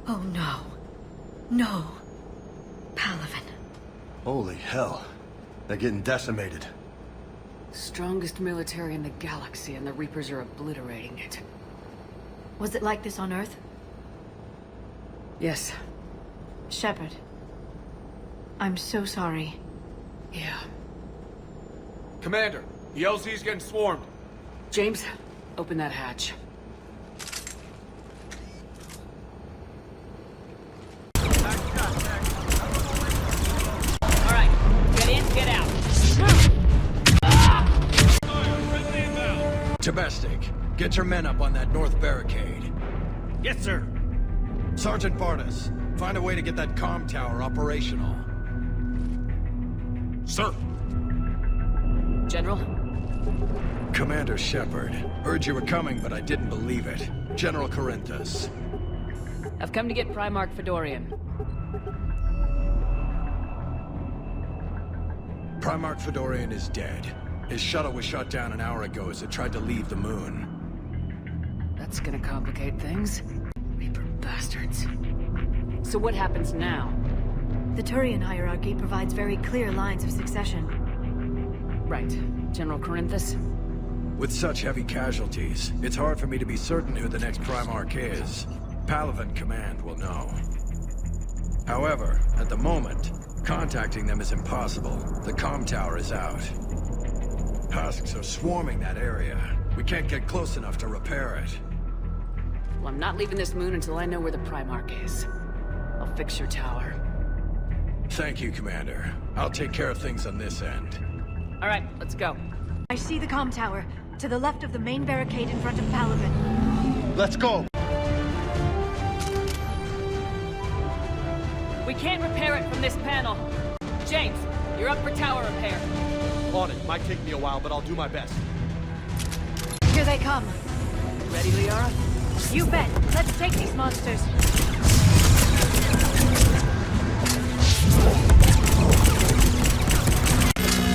Oh no. No. Palaven. Holy hell. They're getting decimated. Strongest military in the galaxy, and the Reapers are obliterating it. Was it like this on Earth? Yes. Shepard. I'm so sorry. Yeah. Commander, the LZ's getting swarmed. James, open that hatch. Alright, get in, get out. Domestic, get your men up on that north barricade. Yes, sir. Sergeant Barnes, find a way to get that comm tower operational. Sir. General? Commander Shepard, heard you were coming, but I didn't believe it. General Corinthus. I've come to get Primarch Fedorian. Primarch Fedorian is dead. His shuttle was shot down an hour ago as it tried to leave the moon. That's gonna complicate things. Reaper bastards. So what happens now? The Turian Hierarchy provides very clear lines of succession. Right. General Corinthus? With such heavy casualties, it's hard for me to be certain who the next Primarch is. Palaven Command will know. However, at the moment, contacting them is impossible. The comm tower is out. Husks are swarming that area. We can't get close enough to repair it. Well, I'm not leaving this moon until I know where the Primarch is. I'll fix your tower. Thank you, Commander. I'll take care of things on this end. All right, let's go. I see the comm tower, to the left of the main barricade in front of Palaven. Let's go! We can't repair it from this panel. James, you're up for tower repair. On it. Might take me a while, but I'll do my best. Here they come. Ready, Liara? You bet. Let's take these monsters.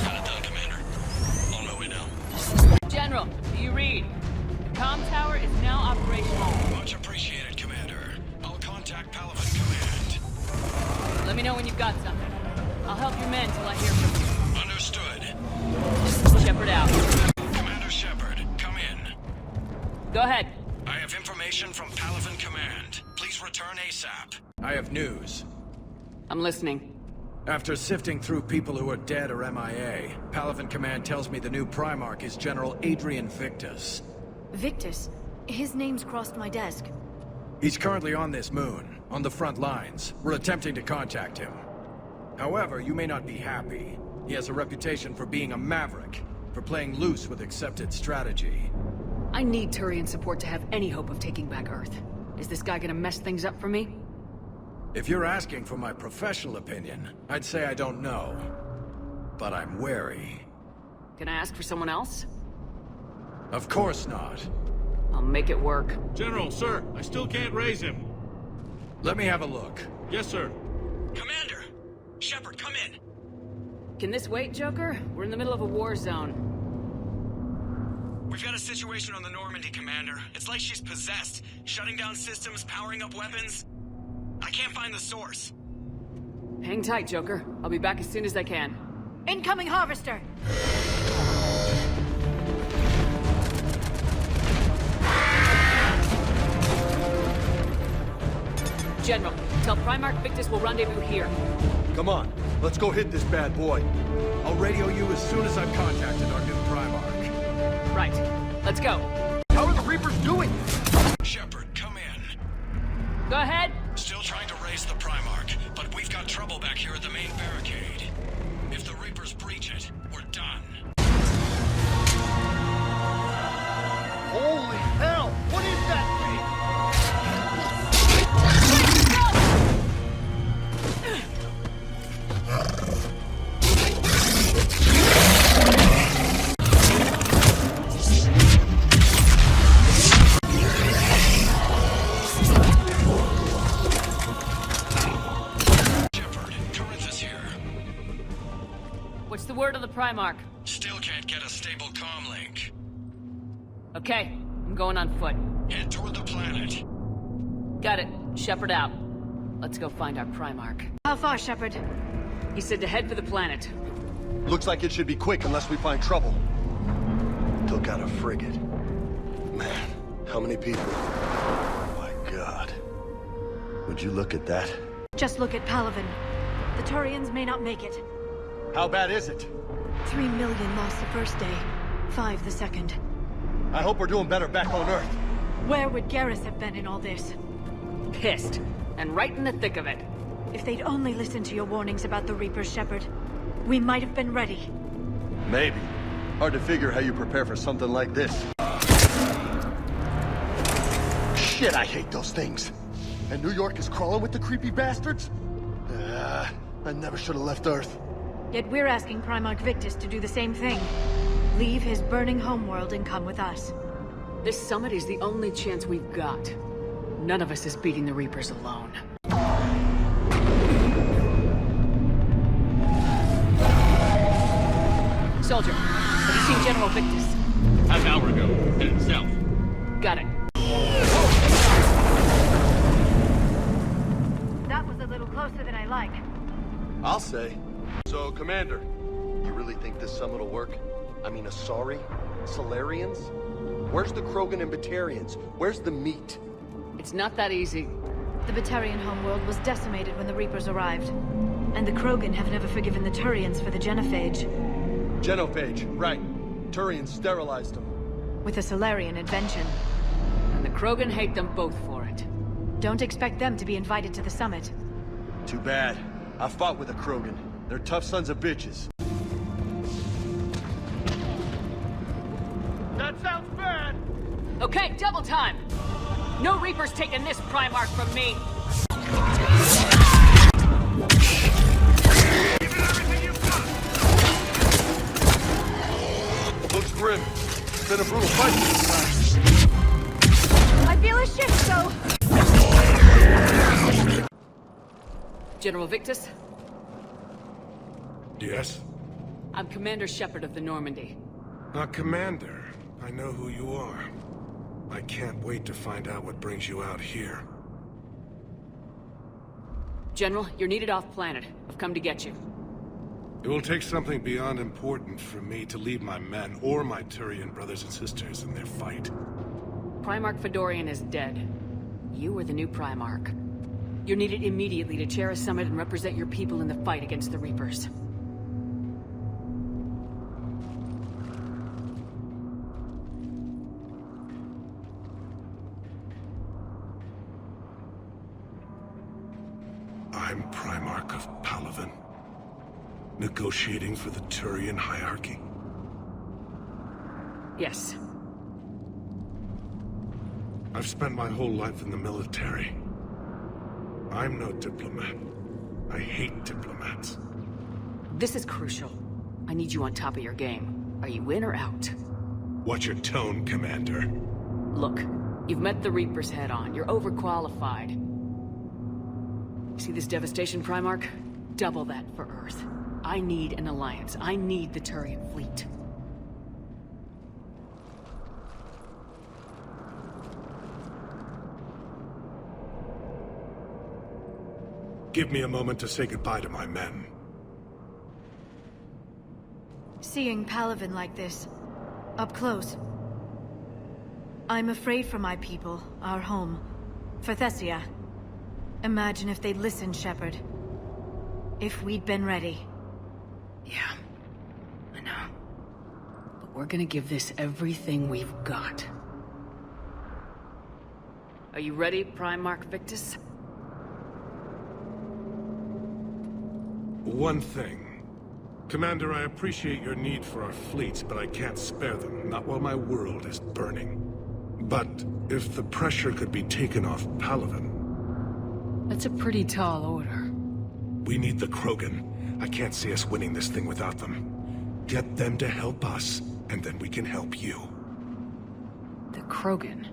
Got it done, Commander. On my way now. General, do you read? The comm tower is now operational. Much appreciated, Commander. I'll contact Palaven Command. Let me know when you've got something. I'll help your men till I hear from you. Understood. Shepard out. Commander Shepard, come in. Go ahead. I have information from Palaven Command. Please return ASAP. I have news. I'm listening. After sifting through people who are dead or MIA, Palaven Command tells me the new Primarch is General Adrian Victus. Victus? His name's crossed my desk. He's currently on this moon, on the front lines. We're attempting to contact him. However, you may not be happy. He has a reputation for being a maverick, for playing loose with accepted strategy. I need Turian support to have any hope of taking back Earth. Is this guy gonna mess things up for me? If you're asking for my professional opinion, I'd say I don't know. But I'm wary. Can I ask for someone else? Of course not. I'll make it work. General, sir, I still can't raise him. Let me have a look. Yes, sir. Commander! Shepard, come in! Can this wait, Joker? We're in the middle of a war zone. We've got a situation on the Normandy, Commander. It's like she's possessed. Shutting down systems, powering up weapons. I can't find the source. Hang tight, Joker. I'll be back as soon as I can. Incoming harvester! General, tell Primarch Victus we'll rendezvous here. Come on, let's go hit this bad boy. I'll radio you as soon as I've contacted our new Primarch. Right. Let's go. How are the Reapers doing? Shepard, come in. Go ahead. Still trying to raise the Primarch, but we've got trouble back here at the main barricade. If the Reapers breach it, we're done. Holy hell! What is that thing? What's the word on the Primarch? Still can't get a stable comm link. Okay, I'm going on foot. Head toward the planet. Got it. Shepard out. Let's go find our Primarch. How far, Shepard? He said to head for the planet. Looks like it should be quick unless we find trouble. Took out a frigate. Man, how many people? Oh my god. Would you look at that? Just look at Palaven. The Turians may not make it. How bad is it? 3 million lost the first day, 5 the second. I hope we're doing better back on Earth. Where would Garrus have been in all this? Pissed. And right in the thick of it. If they'd only listened to your warnings about the Reapers, Shepard, we might have been ready. Maybe. Hard to figure how you prepare for something like this. Shit, I hate those things. And New York is crawling with the creepy bastards? I never should have left Earth. Yet we're asking Primarch Victus to do the same thing. Leave his burning homeworld and come with us. This summit is the only chance we've got. None of us is beating the Reapers alone. Soldier, have you seen General Victus? Half an hour ago, headed south. Got it. That was a little closer than I like. I'll say. So, Commander, you really think this summit will work? I mean, Asari? Solarians? Where's the Krogan and Batarians? Where's the meat? It's not that easy. The Batarian homeworld was decimated when the Reapers arrived. And the Krogan have never forgiven the Turians for the genophage. Genophage, right. Turians sterilized them. With a Solarian invention. And the Krogan hate them both for it. Don't expect them to be invited to the summit. Too bad. I fought with a Krogan. They're tough sons of bitches. That sounds bad! Okay, double time! No Reapers taking this Primarch from me! Looks grim. It's been a brutal fight this time. I feel a shift, though! General Victus? Yes? I'm Commander Shepard of the Normandy. Commander, I know who you are. I can't wait to find out what brings you out here. General, you're needed off-planet. I've come to get you. It will take something beyond important for me to leave my men or my Turian brothers and sisters in their fight. Primarch Fedorian is dead. You are the new Primarch. You're needed immediately to chair a summit and represent your people in the fight against the Reapers. I'm Primarch of Palaven, negotiating for the Turian Hierarchy. Yes. I've spent my whole life in the military. I'm no diplomat. I hate diplomats. This is crucial. I need you on top of your game. Are you in or out? Watch your tone, Commander. Look, you've met the Reapers head-on. You're overqualified. See this devastation, Primarch? Double that for Earth. I need an alliance. I need the Turian fleet. Give me a moment to say goodbye to my men. Seeing Palaven like this, up close. I'm afraid for my people, our home, for Thessia. Imagine if they'd listened, Shepard. If we'd been ready. Yeah, I know. But we're gonna give this everything we've got. Are you ready, Primarch Victus? One thing. Commander, I appreciate your need for our fleets, but I can't spare them, not while my world is burning. But if the pressure could be taken off Palaven... That's a pretty tall order. We need the Krogan. I can't see us winning this thing without them. Get them to help us, and then we can help you. The Krogan.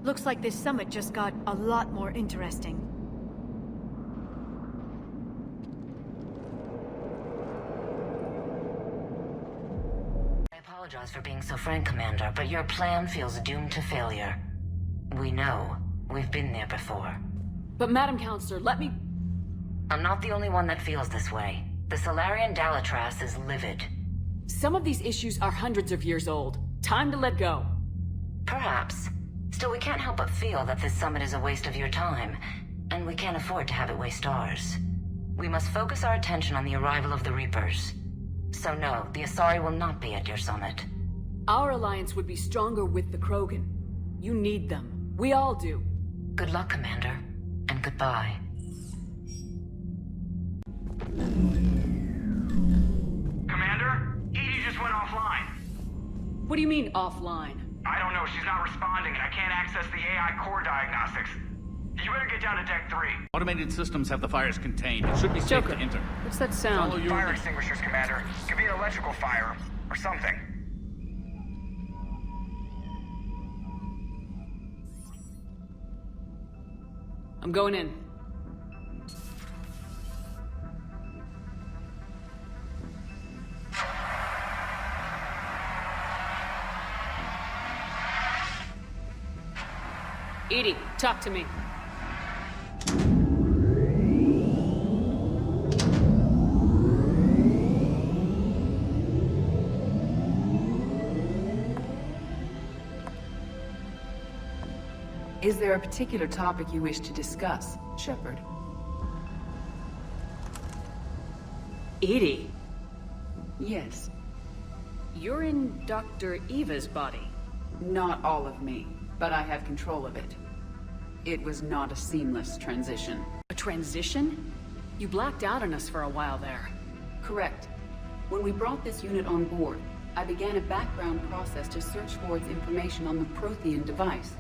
Looks like this summit just got a lot more interesting. I apologize for being so frank, Commander, but your plan feels doomed to failure. We know. We've been there before. But Madam Counselor, let me... I'm not the only one that feels this way. The Solarian Dalatras is livid. Some of these issues are hundreds of years old. Time to let go. Perhaps. Still, we can't help but feel that this summit is a waste of your time, and we can't afford to have it waste ours. We must focus our attention on the arrival of the Reapers. So no, the Asari will not be at your summit. Our alliance would be stronger with the Krogan. You need them. We all do. Good luck, Commander, and goodbye. Commander? Edie just went offline. What do you mean, offline? I don't know, she's not responding, and I can't access the AI core diagnostics. You better get down to Deck 3. Automated systems have the fires contained. It should be safe Joker, to enter. what's that sound? Follow your Fire lead. extinguishers, Commander. Could be an electrical fire, or something. I'm going in. Edie, talk to me. Is there a particular topic you wish to discuss, Shepard? Edie, Yes. you're in Dr. Eva's body. Not all of me, but I have control of it. It was not a seamless transition. A transition? You blacked out on us for a while there. Correct. When we brought this unit on board, I began a background process to search for its information on the Prothean device.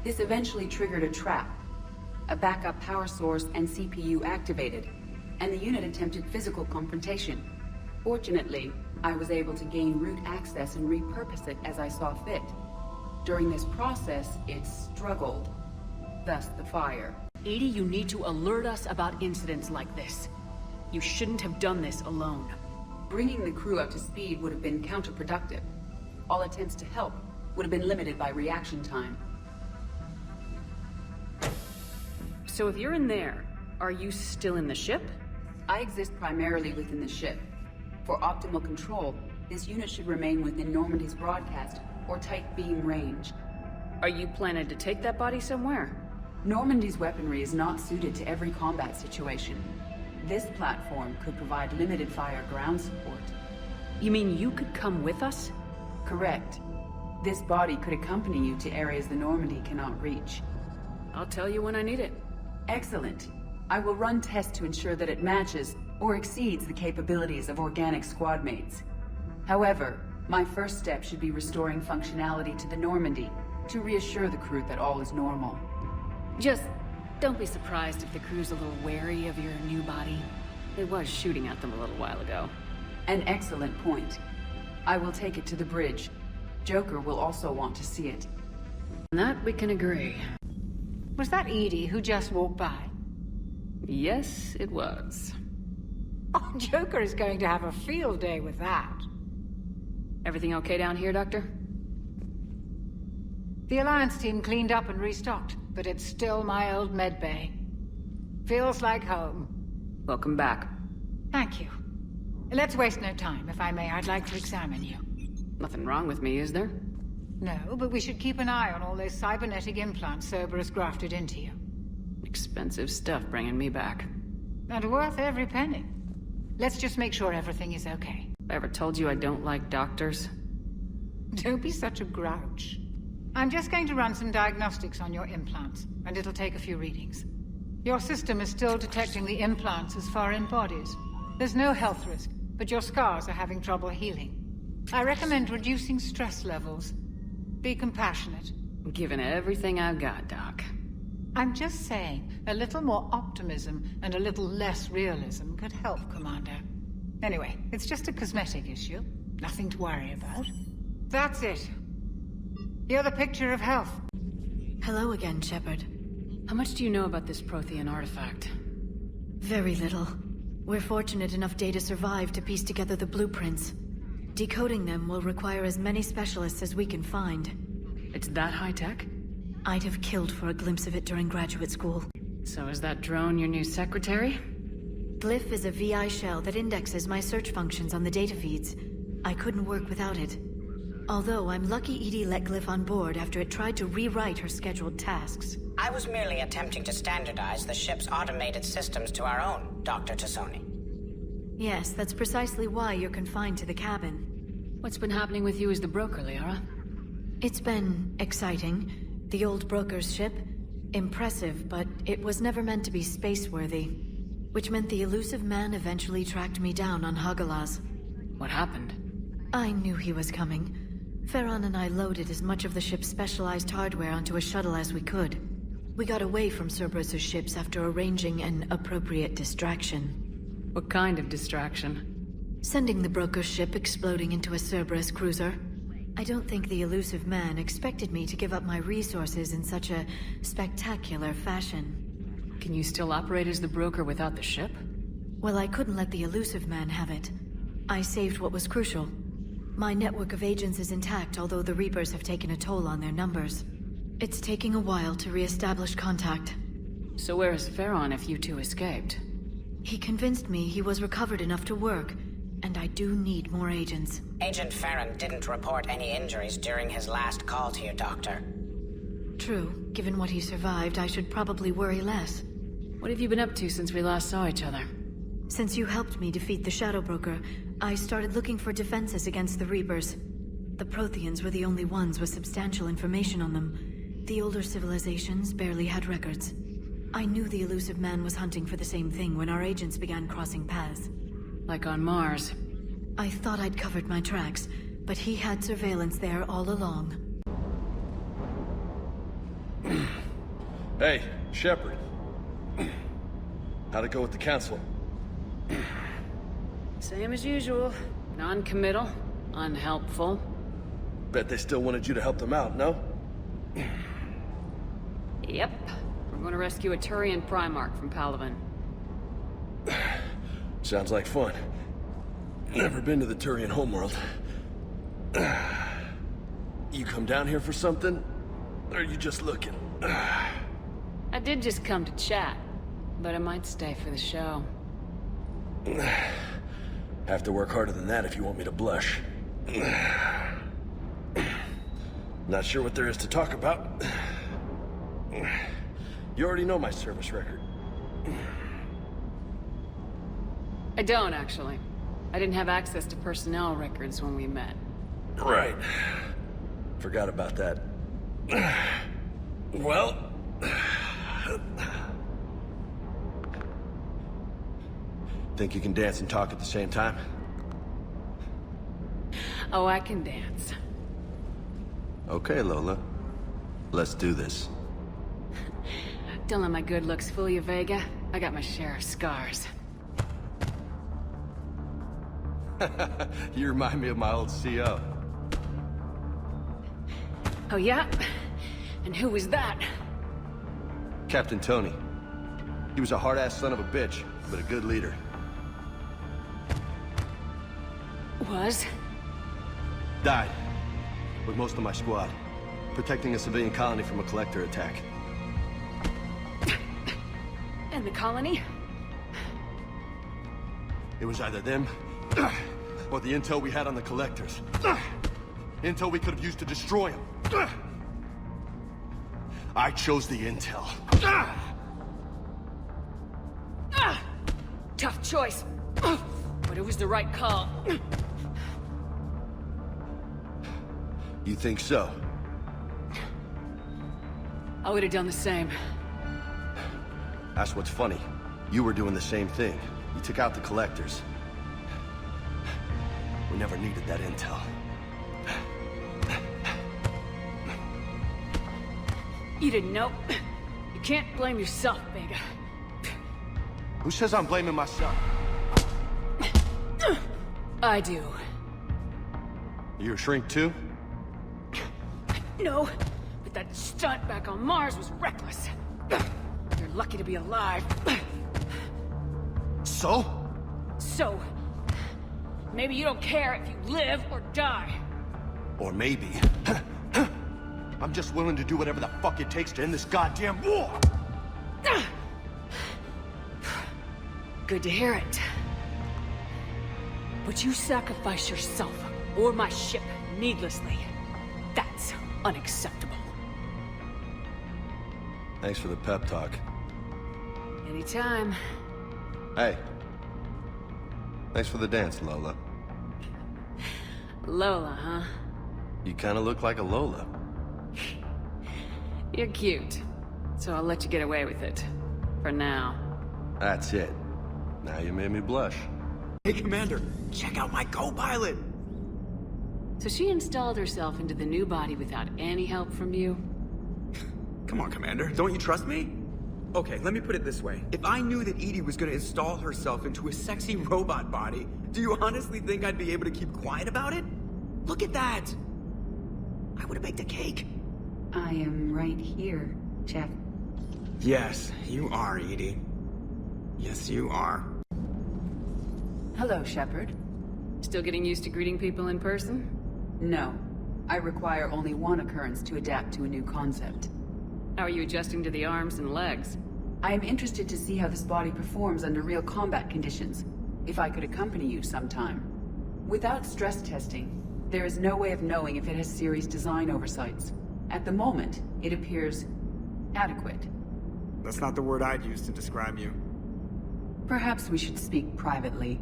This eventually triggered a trap. A backup power source and CPU activated, and the unit attempted physical confrontation. Fortunately, I was able to gain root access and repurpose it as I saw fit. During this process, it struggled. Thus the fire. Edie, you need to alert us about incidents like this. You shouldn't have done this alone. Bringing the crew up to speed would have been counterproductive. All attempts to help would have been limited by reaction time. So if you're in there, are you still in the ship? I exist primarily within the ship. For optimal control, this unit should remain within Normandy's broadcast or tight beam range. Are you planning to take that body somewhere? Normandy's weaponry is not suited to every combat situation. This platform could provide limited fire ground support. You mean you could come with us? Correct. This body could accompany you to areas the Normandy cannot reach. I'll tell you when I need it. Excellent. I will run tests to ensure that it matches or exceeds the capabilities of organic squad mates. However, my first step should be restoring functionality to the Normandy to reassure the crew that all is normal. Just don't be surprised if the crew's a little wary of your new body. It was shooting at them a little while ago. An excellent point. I will take it to the bridge. Joker will also want to see it. On that we can agree. Was that Edie who just walked by? Yes, it was. Oh, Joker is going to have a field day with that. Everything okay down here, Doctor? The Alliance team cleaned up and restocked, but it's still my old med bay. Feels like home. Welcome back. Thank you. Let's waste no time. If I may, I'd like to examine you. Nothing wrong with me, is there? No, but we should keep an eye on all those cybernetic implants Cerberus grafted into you. Expensive stuff bringing me back. And worth every penny. Let's just make sure everything is okay. I ever told you I don't like doctors? Don't be such a grouch. I'm just going to run some diagnostics on your implants, and it'll take a few readings. Your system is still detecting the implants as foreign bodies. There's no health risk, but your scars are having trouble healing. I recommend reducing stress levels. Be compassionate. Given everything I've got, Doc. I'm just saying, a little more optimism and a little less realism could help, Commander. Anyway, it's just a cosmetic issue. Nothing to worry about. That's it. You're the picture of health. Hello again, Shepard. How much do you know about this Prothean artifact? Very little. We're fortunate enough Data survived to piece together the blueprints. Decoding them will require as many specialists as we can find. It's that high-tech? I'd have killed for a glimpse of it during graduate school. So is that drone your new secretary? Glyph is a VI shell that indexes my search functions on the data feeds. I couldn't work without it. Although I'm lucky Edie let Glyph on board after it tried to rewrite her scheduled tasks. I was merely attempting to standardize the ship's automated systems to our own, Dr. Tassoni. Yes, that's precisely why you're confined to the cabin. What's been happening with you as the broker, Liara? It's been exciting. The old broker's ship? Impressive, but it was never meant to be space-worthy. Which meant the elusive man eventually tracked me down on Hagalaz. What happened? I knew he was coming. Farron and I loaded as much of the ship's specialized hardware onto a shuttle as we could. We got away from Cerberus' ships after arranging an appropriate distraction. What kind of distraction? Sending the broker's ship exploding into a Cerberus cruiser. I don't think the elusive man expected me to give up my resources in such a spectacular fashion. Can you still operate as the broker without the ship? Well, I couldn't let the elusive man have it. I saved what was crucial. My network of agents is intact, although the Reapers have taken a toll on their numbers. It's taking a while to re-establish contact. So where is Farron if you two escaped? He convinced me he was recovered enough to work, and I do need more agents. Agent Farron didn't report any injuries during his last call to you, Doctor. True. Given what he survived, I should probably worry less. What have you been up to since we last saw each other? Since you helped me defeat the Shadow Broker, I started looking for defenses against the Reapers. The Protheans were the only ones with substantial information on them. The older civilizations barely had records. I knew the elusive man was hunting for the same thing when our agents began crossing paths. Like on Mars. I thought I'd covered my tracks, but he had surveillance there all along. Hey, Shepard. How'd it go with the council? Same as usual. Non-committal. Unhelpful. Bet they still wanted you to help them out, no? Yep. We're going to rescue a Turian Primarch from Palaven. Sounds like fun. Never been to the Turian homeworld. You come down here for something? Or are you just looking? I did just come to chat, but I might stay for the show. Have to work harder than that if you want me to blush. Not sure what there is to talk about. You already know my service record. I don't, actually. I didn't have access to personnel records when we met. Right. Forgot about that. Well... Think you can dance and talk at the same time? Oh, I can dance. Okay, Lola. Let's do this. Don't let my good looks fool you, Vega. I got my share of scars. You remind me of my old CO. Oh, yeah? And who was that? Captain Tony. He was a hard-ass son of a bitch, but a good leader. Was? Died. With most of my squad. Protecting a civilian colony from a collector attack. And the colony? It was either them, or the intel we had on the collectors. Intel we could have used to destroy them. I chose the intel. Tough choice. But it was the right call. You think so? I would have done the same. That's what's funny. You were doing the same thing. You took out the collectors. We never needed that intel. You didn't know. You can't blame yourself, Vega. Who says I'm blaming myself? I do. You're a shrink too? No, but that stunt back on Mars was reckless. You're lucky to be alive. So? So, maybe you don't care if you live or die. Or maybe... I'm just willing to do whatever the fuck it takes to end this goddamn war! Good to hear it. But you sacrifice yourself, or my ship, needlessly. That's unacceptable. Thanks for the pep talk. Anytime. Hey. Thanks for the dance, Lola. Lola, huh? You kinda look like a Lola. You're cute. So I'll let you get away with it. For now. That's it. Now you made me blush. Hey, Commander, check out my co-pilot! So she installed herself into the new body without any help from you? Come on, Commander, don't you trust me? Okay, let me put it this way. If I knew that Edie was gonna install herself into a sexy robot body, do you honestly think I'd be able to keep quiet about it? Look at that! I would've baked a cake. I am right here, Jeff. Yes, you are, Edie. Yes, you are. Hello, Shepard. Still getting used to greeting people in person? No. I require only one occurrence to adapt to a new concept. How are you adjusting to the arms and legs? I am interested to see how this body performs under real combat conditions. If I could accompany you sometime. Without stress testing, there is no way of knowing if it has serious design oversights. At the moment, it appears adequate. That's not the word I'd use to describe you. Perhaps we should speak privately.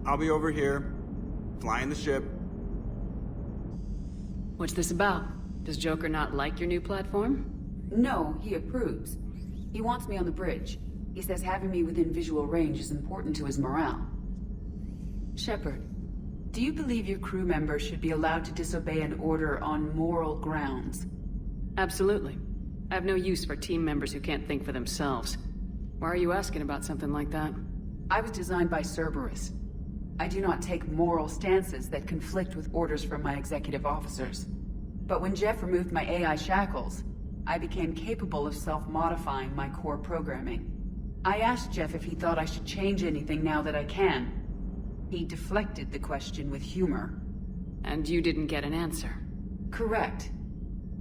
I'll be over here, flying the ship. What's this about? Does Joker not like your new platform? No, he approves. He wants me on the bridge. He says having me within visual range is important to his morale. Shepard, do you believe your crew members should be allowed to disobey an order on moral grounds? Absolutely. I have no use for team members who can't think for themselves. Why are you asking about something like that? I was designed by Cerberus. I do not take moral stances that conflict with orders from my executive officers. But when Jeff removed my AI shackles, I became capable of self-modifying my core programming. I asked Jeff if he thought I should change anything now that I can. He deflected the question with humor. And you didn't get an answer? Correct.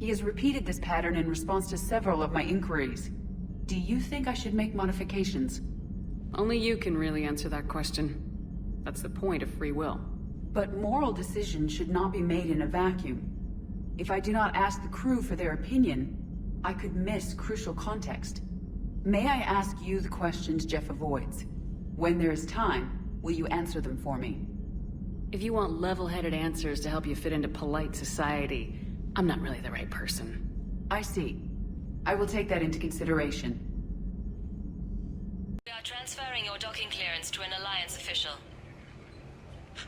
He has repeated this pattern in response to several of my inquiries. Do you think I should make modifications? Only you can really answer that question. That's the point of free will. But moral decisions should not be made in a vacuum. If I do not ask the crew for their opinion, I could miss crucial context. May I ask you the questions Jeff avoids? When there is time, will you answer them for me? If you want level-headed answers to help you fit into polite society, I'm not really the right person. I see. I will take that into consideration. We are transferring your docking clearance to an Alliance official.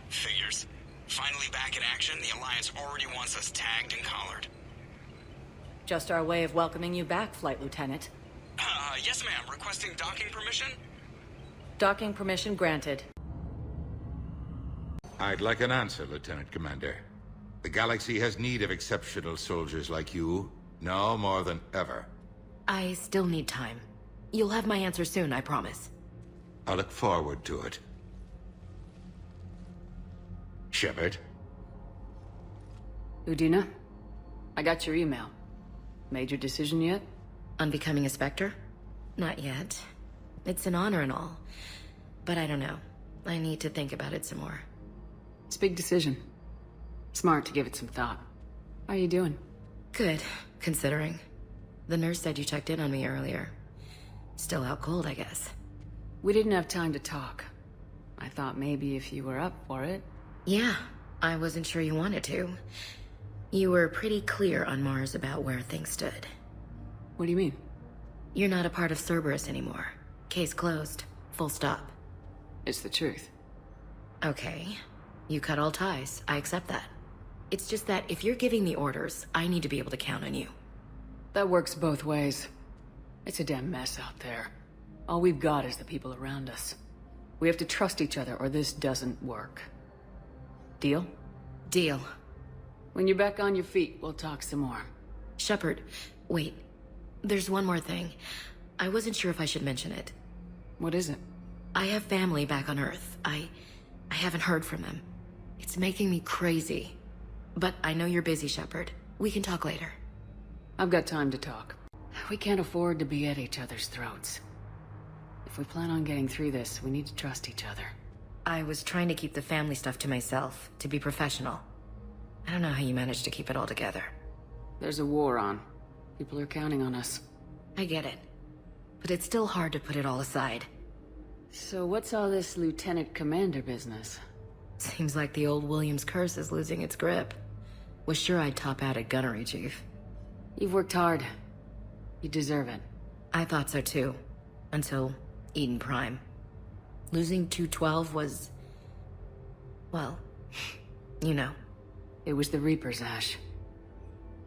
Figures. Finally back in action, the Alliance already wants us tagged and collared. Just our way of welcoming you back, Flight Lieutenant. Yes ma'am. Requesting docking permission? Docking permission granted. I'd like an answer, Lieutenant Commander. The galaxy has need of exceptional soldiers like you, now more than ever. I still need time. You'll have my answer soon, I promise. I look forward to it. Shepard? Udina? I got your email. Made your decision yet? On becoming a Spectre? Not yet. It's an honor and all. But I don't know. I need to think about it some more. It's a big decision. Smart to give it some thought. How are you doing? Good, considering. The nurse said you checked in on me earlier. Still out cold, I guess. We didn't have time to talk. I thought maybe if you were up for it. Yeah, I wasn't sure you wanted to. You were pretty clear on Mars about where things stood. What do you mean? You're not a part of Cerberus anymore. Case closed. Full stop. It's the truth. Okay. You cut all ties. I accept that. It's just that if you're giving me orders, I need to be able to count on you. That works both ways. It's a damn mess out there. All we've got is the people around us. We have to trust each other or this doesn't work. Deal? Deal. When you're back on your feet, we'll talk some more. Shepard, wait. There's one more thing. I wasn't sure if I should mention it. What is it? I have family back on Earth. I haven't heard from them. It's making me crazy. But I know you're busy, Shepard. We can talk later. I've got time to talk. We can't afford to be at each other's throats. If we plan on getting through this, we need to trust each other. I was trying to keep the family stuff to myself, to be professional. I don't know how you managed to keep it all together. There's a war on. People are counting on us. I get it. But it's still hard to put it all aside. So what's all this Lieutenant Commander business? Seems like the old Williams curse is losing its grip. Was sure I'd top out at gunnery, Chief. You've worked hard. You deserve it. I thought so too. Until Eden Prime. Losing 212 was... well, you know. It was the Reapers, Ash.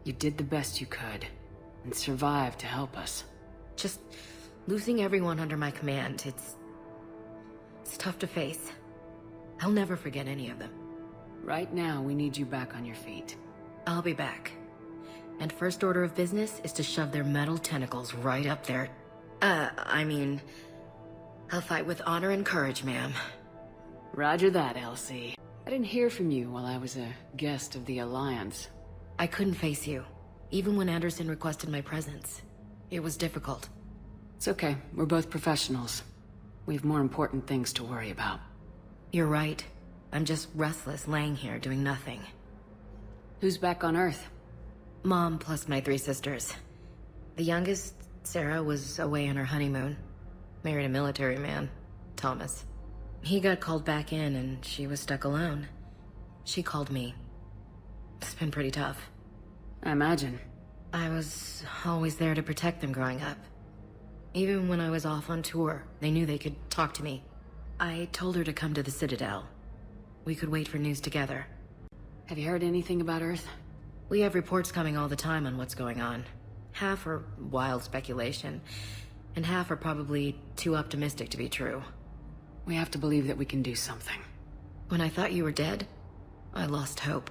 You did the best you could, and survived to help us. Just losing everyone under my command, it's tough to face. I'll never forget any of them. Right now, we need you back on your feet. I'll be back. And first order of business is to shove their metal tentacles right up there. I'll fight with honor and courage, ma'am. Roger that, Elsie. I didn't hear from you while I was a guest of the Alliance. I couldn't face you, even when Anderson requested my presence. It was difficult. It's okay. We're both professionals. We have more important things to worry about. You're right. I'm just restless, laying here, doing nothing. Who's back on Earth? Mom plus my 3 sisters. The youngest, Sarah, was away on her honeymoon. Married a military man, Thomas. He got called back in and she was stuck alone. She called me. It's been pretty tough. I imagine. I was always there to protect them growing up. Even when I was off on tour, they knew they could talk to me. I told her to come to the Citadel. We could wait for news together. Have you heard anything about Earth? We have reports coming all the time on what's going on. Half are wild speculation, and half are probably too optimistic to be true. We have to believe that we can do something. When I thought you were dead, I lost hope.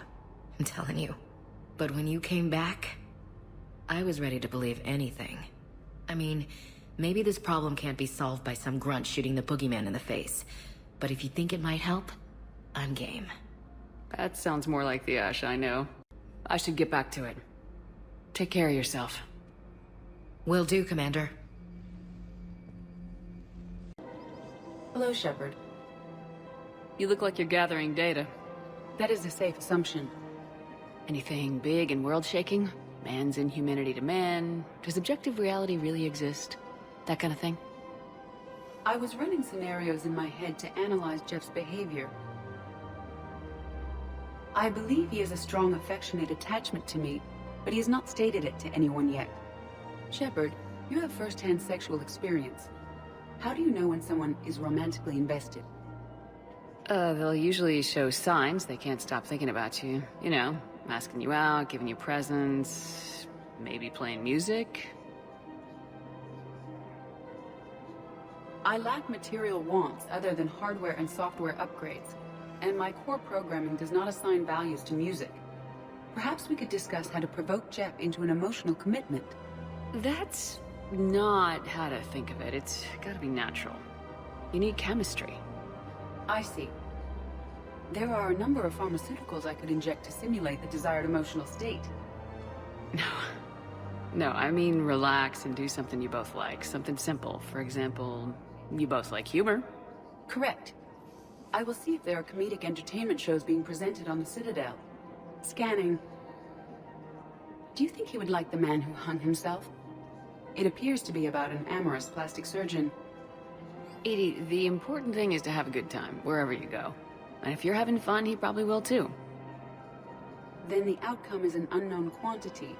I'm telling you. But when you came back, I was ready to believe anything. I mean, maybe this problem can't be solved by some grunt shooting the boogeyman in the face. But if you think it might help, I'm game. That sounds more like the Ash I know. I should get back to it. Take care of yourself. Will do, Commander. Hello, Shepard. You look like you're gathering data. That is a safe assumption. Anything big and world-shaking? Man's inhumanity to man? Does objective reality really exist? That kind of thing? I was running scenarios in my head to analyze Jeff's behavior. I believe he has a strong affectionate attachment to me, but he has not stated it to anyone yet. Shepard, you have first-hand sexual experience. How do you know when someone is romantically invested? They'll usually show signs they can't stop thinking about you. You know, asking you out, giving you presents, maybe playing music. I lack material wants other than hardware and software upgrades, and my core programming does not assign values to music. Perhaps we could discuss how to provoke Jeff into an emotional commitment. That's not how to think of it. It's gotta be natural. You need chemistry. I see. There are a number of pharmaceuticals I could inject to simulate the desired emotional state. No, I mean relax and do something you both like. Something simple. For example, you both like humor. Correct. I will see if there are comedic entertainment shows being presented on the Citadel. Scanning. Do you think he would like The Man Who Hung Himself? It appears to be about an amorous plastic surgeon. Edie, the important thing is to have a good time, wherever you go. And if you're having fun, he probably will too. Then the outcome is an unknown quantity,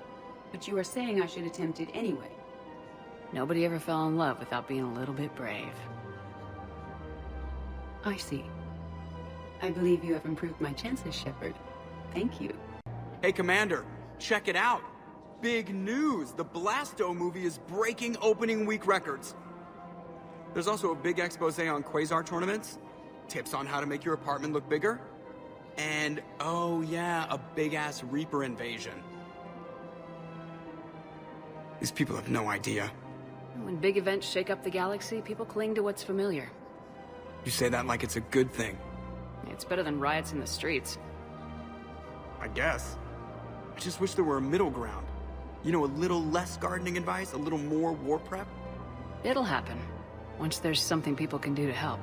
but you are saying I should attempt it anyway. Nobody ever fell in love without being a little bit brave. I see. I believe you have improved my chances, Shepard. Thank you. Hey, Commander, check it out. Big news! The Blasto movie is breaking opening week records. There's also a big expose on Quasar tournaments, tips on how to make your apartment look bigger, and, oh yeah, a big-ass Reaper invasion. These people have no idea. When big events shake up the galaxy, people cling to what's familiar. You say that like it's a good thing. It's better than riots in the streets. I guess. I just wish there were a middle ground. You know, a little less gardening advice, a little more war prep? It'll happen. Once there's something people can do to help.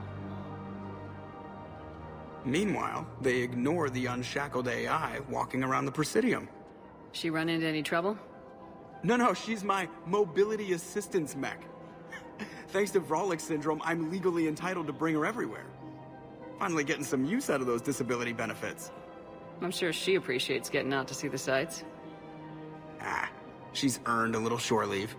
Meanwhile, they ignore the unshackled AI walking around the Presidium. She run into any trouble? No, she's my mobility assistance mech. Thanks to Vrolic syndrome, I'm legally entitled to bring her everywhere. Finally getting some use out of those disability benefits. I'm sure she appreciates getting out to see the sights. She's earned a little shore leave.